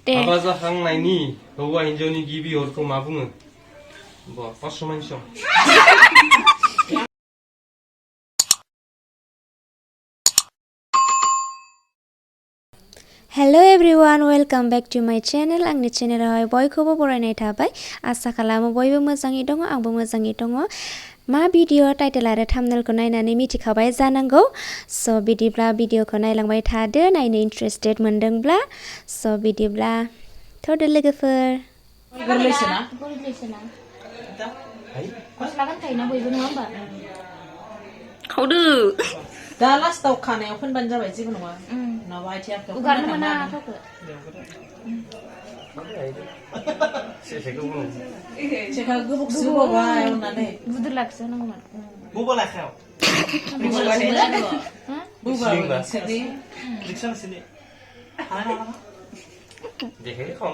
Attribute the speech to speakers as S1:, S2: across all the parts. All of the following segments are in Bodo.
S1: हाबा जाखांनायनि हौवा हिन्जावनि गिबि हरखौ मा बुङो? पास्स' मानसियाव
S2: Hello everyone, welcome back to my channel. आंनि चेनेलावहाय बयखौबो बरायनाय थाबाय। आसा खालामो बयबो मोजाङै दङ, आंबो मोजाङै दङ। मा भिडिअ टाइटेल आरो थाम्बनेलखौ नायनानै मिथिखाबाय जानांगौ। स' बिदिब्ला भिडिअखौ नायलांबाय थादो, नायनो इन्ट्रेस्टेड मोनदोंब्ला। स' बिदिब्ला थ'दो लोगोफोर।
S3: गोरलैसोना गस्ला गानखायोना बयबो नङा होमबा?
S4: खावदो
S3: दा लास्टाव खानायाव फोनबानो जाबाय जेबो नङा। नङाबा आथिं आखायाव
S4: उगारनो मोना थावखौ।
S3: सेखा गोबोखसो बावबाय अननानै
S4: बुद्रु लाखिसो नांगौमोन।
S5: बुबा लाखायाव
S3: बुबा सेदि
S5: रिक्सा नसोनि
S1: देखे खाम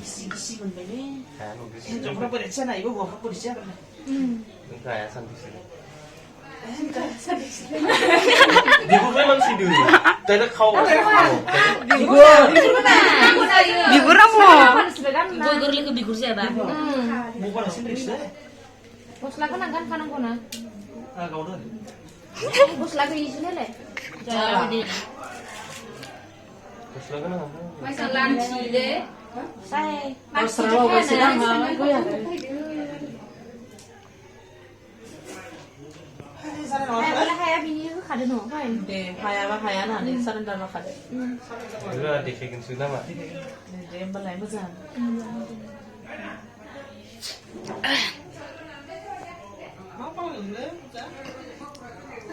S3: गिसि मोनबायलै हिनजावफ्रा बोरै जानायबो हौवाफ्रा बोरै जागोन
S1: गाया सानैसो बिगुरलाय मानसि दो दाइरेक्ट खाव
S4: बिगुरा
S3: गय
S4: गोरलैखौ बिगुर जायाबा
S5: बुबा लासिन रिक्सा
S3: गस्ला गोनां गानखानांगौ ना
S5: गावदो
S3: गस्ला गैयिसो नालाय
S1: गस्ला गोनां
S3: माइसा लानथि दे साय गस्ला बावबायसो नामा गया हाया बिनि होखादो न' दे हायाबा हाया होननानै सारेन्डार माखादो
S1: देखायगोनसो नामा
S3: दे होमबालाय मोजां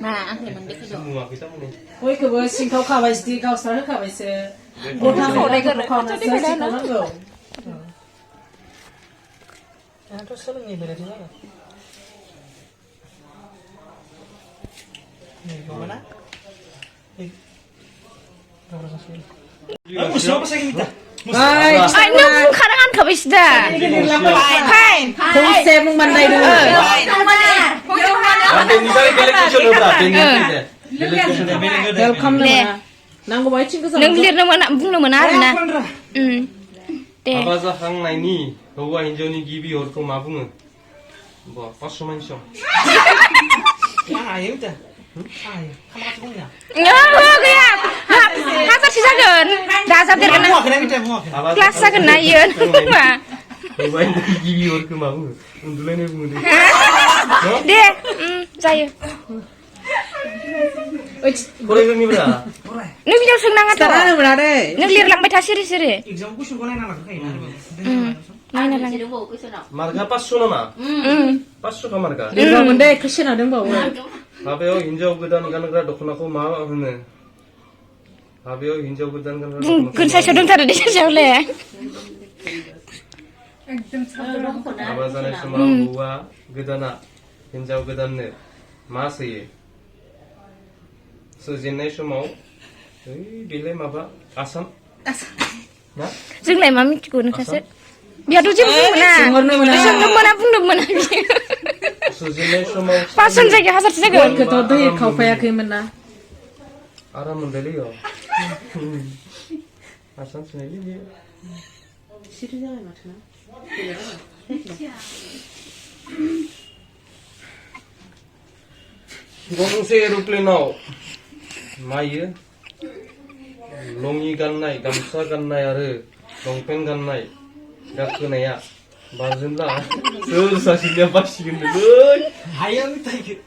S4: मा आंखौ मोनदेखो
S1: नुवाखै थारमाने
S3: गयखौबो सिंखाव खाबायसो गावस्रा होखाबायसो गथा खावनांगौ
S5: आंथ' सोलोंनि बेरायदों आरो gimana? Musuh apa saya minta?
S4: Ay, nung karangan ka ba isda? Hai,
S3: kung mong manday dulu. Welcome na. Nang bawa cing kesana.
S4: nung lir naman bung naman na.
S1: हाबा जाखांनायनि हौवा हिन्जावनि गिबि हरखौ मा बुङो? पास्स' मानसियाव
S5: ayo udah ayo kamu kasih punya
S4: Gaya, kasar sih jagan. Dasar terkena.
S5: mau kena kita mau
S4: Kelas jagan na yun.
S1: हौवा हिन्जावनि गिबि हरखौ मा बुङो? उन्दुलायनाय बुङो दे
S4: Deh, जायो.
S1: फरायगोननिब्रा
S4: Nung bijak senang atau?
S3: Sarana berade.
S4: Nung lir lang beta siri-siri.
S5: exam ku suruh naik anak kayak
S4: Mana lang.
S1: मार्गा 500 नामा? 500 का मार्गा?
S3: Lima mende Krishna dong bawa.
S1: हाबायाव हिन्जाव गोदान गानग्रा दख'नाखौ मा होनो? हाबायाव हिन्जाव गोदान गानग्रा दख'नाखौ
S4: Kun saya sedang tadi saya oleh.
S1: हाबा जानाय समाव हौवा गोदाना हिन्जाव गोदाननो मा सोयो? सोजेननाय समाव बेलाय माबा आसाम ना?
S4: जोंलाय मा मिथिगौ नोंसोर? बिहाथ' जेबो मोना. सोंनो मोना बुंनो मोना बियो.
S1: सोजेननाय समाव
S4: पासन जायगायाव हाजारसो जागोन.
S3: Gayaknya दै खावफायाखैमोन ना.
S1: आराम मोनबायलै आसाम सिनायलै बियो
S3: सिरि जाबाय माथो ना.
S1: गंसे एर'प्लेनाव मायो लङि गाननाय गामसा गाननाय आरो लंपेन्ट गाननाय गाखोनाया बारजोंब्ला सोर सासेनिया बासिगोन नोलै
S5: ayo minta gitu